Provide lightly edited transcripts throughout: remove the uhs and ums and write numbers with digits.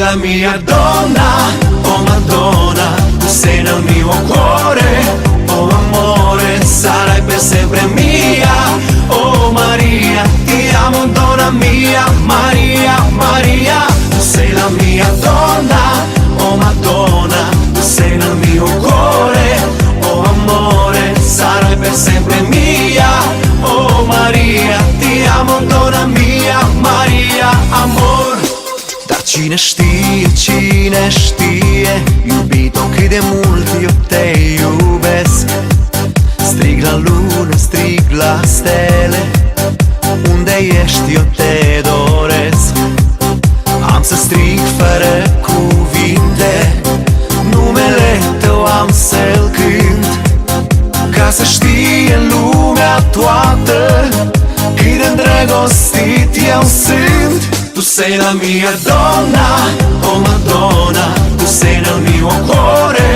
la mia donna, oh Madonna, tu sei nel mio cuore, oh amore, sarai per sempre mia, oh Maria, ti amo donna mia, Maria, Maria, tu sei la mia donna, oh Madonna, tu sei nel mio cuore, oh amore, sarai per sempre mia, oh Maria, ti amo donna mia, Maria, amor. Dar cine știe, iubito, cât de mult eu te iubesc. Strig la lună, strig la stele, unde ești eu te doresc. Am să strig fără cuvinte, numele tău am să-l cânt, ca să știe lumea toată cât de îndrăgostit eu sunt. Tu sei la mia donna, oh Madonna, tu sei nel mio cuore,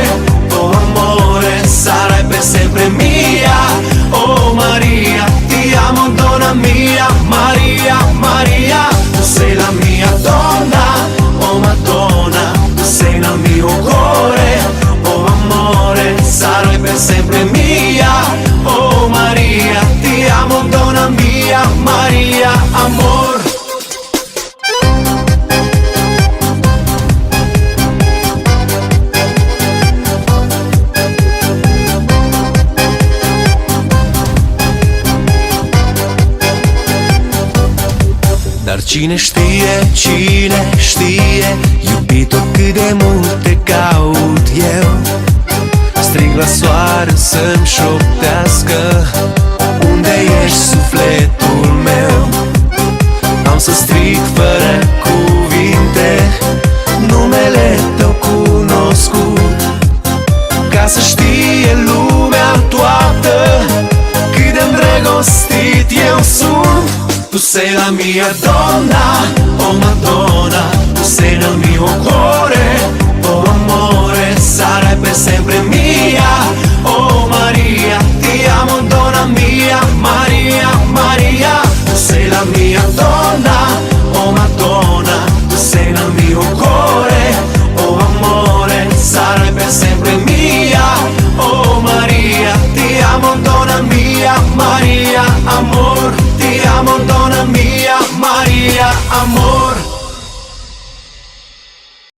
oh amore, sarai per sempre mia, oh Maria, ti amo donna mia, Maria, Maria, tu sei la mia donna, oh Madonna, tu sei nel mio cuore, oh amore, sarai per sempre mia, oh Maria, ti amo donna mia, Maria, amor. Dar cine știe, iubito, cât de mult te caut eu. Strig la soare să-mi șoptească, unde ești sufletul meu. Am să strig fără cuvinte, numele tău cunoscut, ca să știe lumea toată cât de îndrăgostit eu sunt. Tu sei la mia donna, oh Madonna, tu sei nel mio cuore, oh amore, sarai per sempre mia.